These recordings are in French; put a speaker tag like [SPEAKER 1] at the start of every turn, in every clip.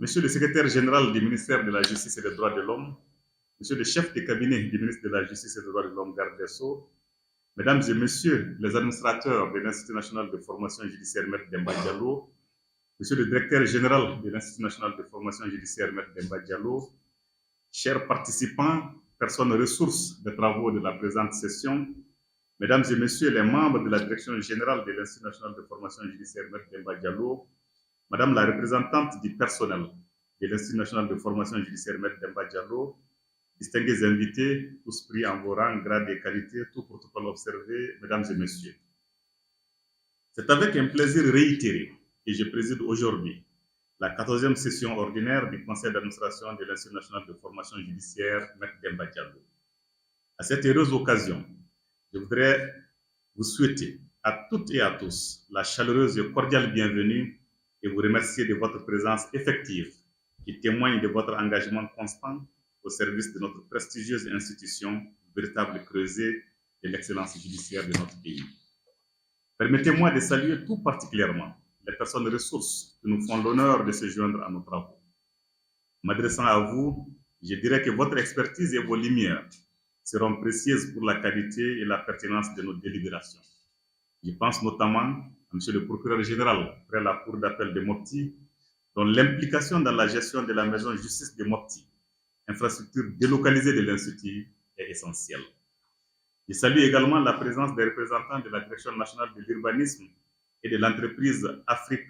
[SPEAKER 1] Monsieur le secrétaire général du ministère de la Justice et des Droits de l'Homme, Monsieur le chef de cabinet du ministre de la Justice et des Droits de l'Homme, garde des Sceaux, Mesdames et Messieurs les administrateurs de l'Institut national de formation judiciaire, Maître Demba Diallo, Monsieur le directeur général de l'Institut national de formation judiciaire, Maître Demba Diallo, chers participants, personnes ressources des travaux de la présente session, Mesdames et Messieurs les membres de la direction générale de l'Institut national de formation judiciaire, Maître Demba Diallo, Madame la représentante du personnel de l'Institut national de formation judiciaire, Maître Demba Diallo, distingués invités, tous pris en vos rangs, grades et qualités, tout protocole observé, Mesdames et Messieurs. C'est avec un plaisir réitéré que je préside aujourd'hui la 14e session ordinaire du Conseil d'administration de l'Institut national de formation judiciaire, Maître Demba Diallo. À cette heureuse occasion, je voudrais vous souhaiter à toutes et à tous la chaleureuse et cordiale bienvenue et vous remercier de votre présence effective qui témoigne de votre engagement constant au service de notre prestigieuse institution, véritable creuset de l'excellence judiciaire de notre pays. Permettez-moi de saluer tout particulièrement les personnes ressources qui nous font l'honneur de se joindre à nos travaux. M'adressant à vous, je dirais que votre expertise et vos lumières seront précieuses pour la qualité et la pertinence de nos délibérations. Je pense notamment à M. le procureur général près la Cour d'appel de Mopti, dont l'implication dans la gestion de la maison de justice de Mopti, infrastructure délocalisée de l'Institut, est essentielle. Je salue également la présence des représentants de la Direction nationale de l'urbanisme et de l'entreprise Afrique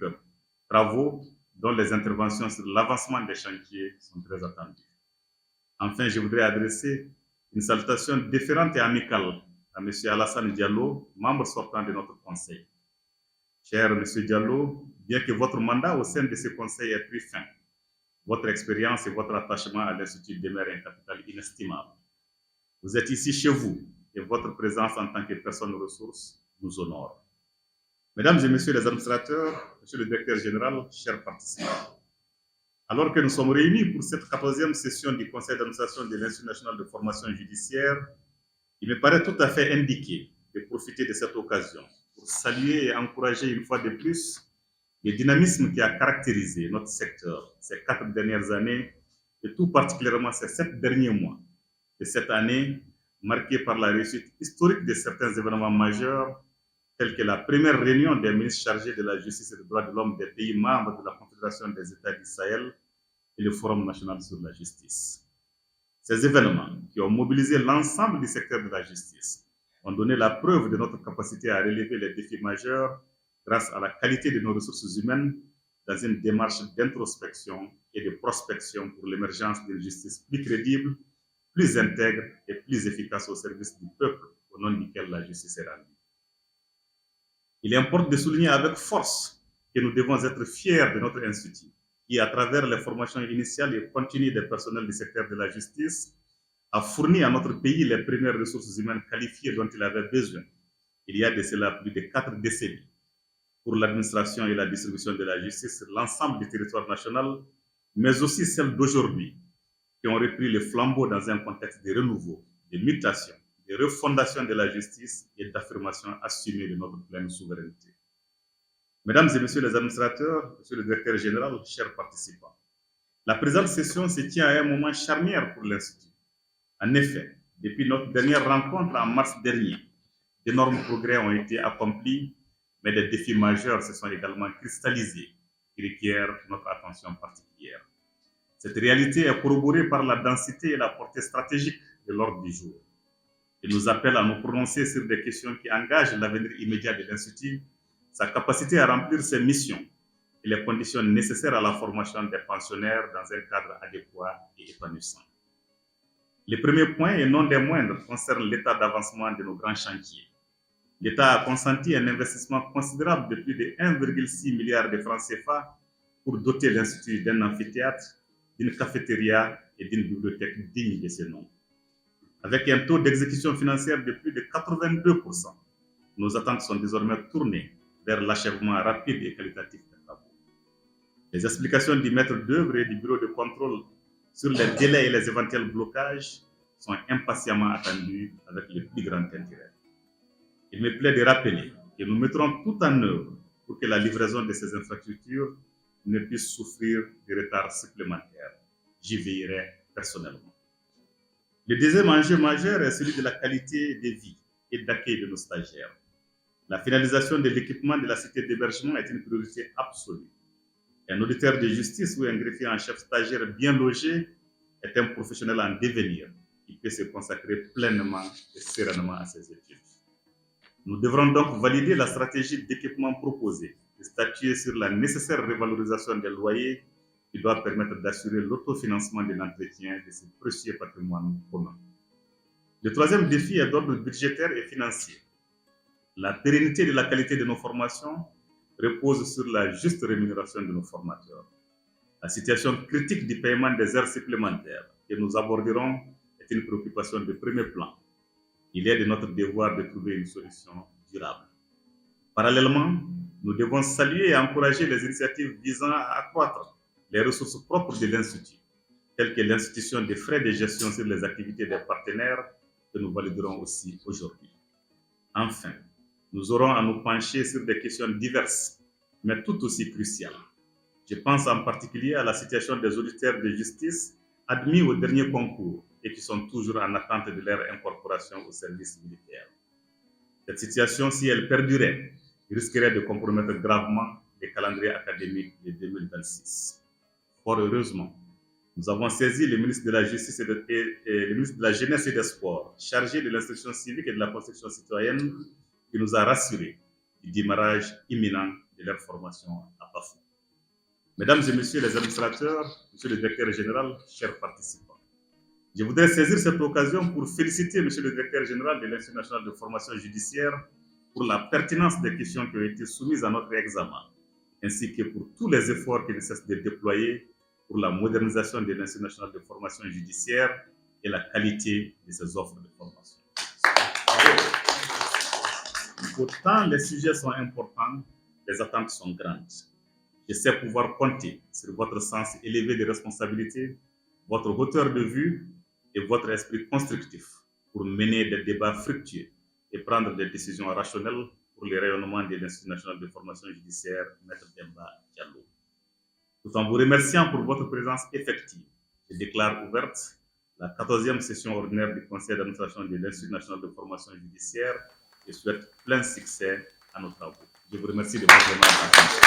[SPEAKER 1] Travaux, dont les interventions sur l'avancement des chantiers sont très attendues. Enfin, je voudrais adresser une salutation déférente et amicale à M. Alassane Diallo, membre sortant de notre conseil. Cher M. Diallo, bien que votre mandat au sein de ce conseil ait pris fin, votre expérience et votre attachement à l'Institut demeurent un capital inestimable. Vous êtes ici chez vous et votre présence en tant que personne ressource nous honore. Mesdames et Messieurs les administrateurs, Monsieur le directeur général, chers participants, alors que nous sommes réunis pour cette 14e session du Conseil d'administration de l'Institut national de formation judiciaire, il me paraît tout à fait indiqué de profiter de cette occasion pour saluer et encourager une fois de plus le dynamisme qui a caractérisé notre secteur ces 4 dernières années et tout particulièrement ces 7 derniers mois de cette année marquée par la réussite historique de certains événements majeurs tels que la première réunion des ministres chargés de la justice et des droits de l'homme des pays membres de la Confédération des États du Sahel et le Forum national sur la justice. Ces événements qui ont mobilisé l'ensemble du secteur de la justice ont donné la preuve de notre capacité à relever les défis majeurs grâce à la qualité de nos ressources humaines dans une démarche d'introspection et de prospection pour l'émergence d'une justice plus crédible, plus intègre et plus efficace au service du peuple au nom duquel la justice est rendue. Il importe de souligner avec force que nous devons être fiers de notre institut qui, à travers les formations initiales et continues des personnels du secteur de la justice, a fourni à notre pays les premières ressources humaines qualifiées dont il avait besoin, il y a de cela plus de 4 décennies, pour l'administration et la distribution de la justice sur l'ensemble du territoire national, mais aussi celles d'aujourd'hui, qui ont repris le flambeau dans un contexte de renouveau, de mutation, de refondation de la justice et d'affirmation assumée de notre pleine souveraineté. Mesdames et Messieurs les administrateurs, Monsieur le directeur général, chers participants, la présente session se tient à un moment charnière pour l'Institut. En effet, depuis notre dernière rencontre en mars dernier, d'énormes progrès ont été accomplis, mais des défis majeurs se sont également cristallisés qui requièrent notre attention particulière. Cette réalité est corroborée par la densité et la portée stratégique de l'ordre du jour. Il nous appelle à nous prononcer sur des questions qui engagent l'avenir immédiat de l'Institut, sa capacité à remplir ses missions et les conditions nécessaires à la formation des pensionnaires dans un cadre adéquat et épanouissant. Le premier point, et non des moindres, concerne l'état d'avancement de nos grands chantiers. L'État a consenti un investissement considérable de plus de 1,6 milliard de francs CFA pour doter l'Institut d'un amphithéâtre, d'une cafétéria et d'une bibliothèque digne de ce nom. Avec un taux d'exécution financière de plus de 82%, nos attentes sont désormais tournées vers l'achèvement rapide et qualitatif des travaux. Les explications du maître d'œuvre et du bureau de contrôle sur les délais et les éventuels blocages sont impatiemment attendues avec le plus grand intérêt. Il me plaît de rappeler que nous mettrons tout en œuvre pour que la livraison de ces infrastructures ne puisse souffrir de retard supplémentaire. J'y veillerai personnellement. Le deuxième enjeu majeur est celui de la qualité de vie et d'accueil de nos stagiaires. La finalisation de l'équipement de la cité d'hébergement est une priorité absolue. Un auditeur de justice ou un greffier en chef stagiaire bien logé est un professionnel en devenir qui peut se consacrer pleinement et sereinement à ses études. Nous devrons donc valider la stratégie d'équipement proposée et statuer sur la nécessaire revalorisation des loyers qui doit permettre d'assurer l'autofinancement de l'entretien de ce précieux patrimoine commun. Le troisième défi est d'ordre budgétaire et financier. La pérennité de la qualité de nos formations repose sur la juste rémunération de nos formateurs. La situation critique du paiement des heures supplémentaires que nous aborderons est une préoccupation de premier plan. Il est de notre devoir de trouver une solution durable. Parallèlement, nous devons saluer et encourager les initiatives visant à accroître les ressources propres de l'Institut, telles que l'institution des frais de gestion sur les activités des partenaires que nous validerons aussi aujourd'hui. Enfin, nous aurons à nous pencher sur des questions diverses, mais tout aussi cruciales. Je pense en particulier à la situation des auditeurs de justice admis au dernier concours et qui sont toujours en attente de leur incorporation au service militaire. Cette situation, si elle perdurait, risquerait de compromettre gravement les calendriers académiques de 2026. Fort heureusement, nous avons saisi le ministre de la Justice et le ministre de la Jeunesse et des Sports, chargé de l'instruction civique et de la construction citoyenne, qui nous a rassurés du démarrage imminent de leur formation à Bafou. Mesdames et messieurs les administrateurs, monsieur le directeur général, chers participants, je voudrais saisir cette occasion pour féliciter monsieur le directeur général de l'Institut national de formation judiciaire pour la pertinence des questions qui ont été soumises à notre examen, ainsi que pour tous les efforts qu'il ne cesse de déployer pour la modernisation de l'Institut national de formation judiciaire et la qualité de ses offres de formation. Autant les sujets sont importants, les attentes sont grandes. Je sais pouvoir compter sur votre sens élevé de responsabilité, votre hauteur de vue et votre esprit constructif pour mener des débats fructueux et prendre des décisions rationnelles pour le rayonnement de l'Institut national de formation judiciaire, Maître Demba Diallo. Tout en vous remerciant pour votre présence effective, je déclare ouverte la 14e session ordinaire du Conseil d'administration de l'Institut national de formation judiciaire et souhaite plein succès à nos travaux. Je vous remercie de votre attention.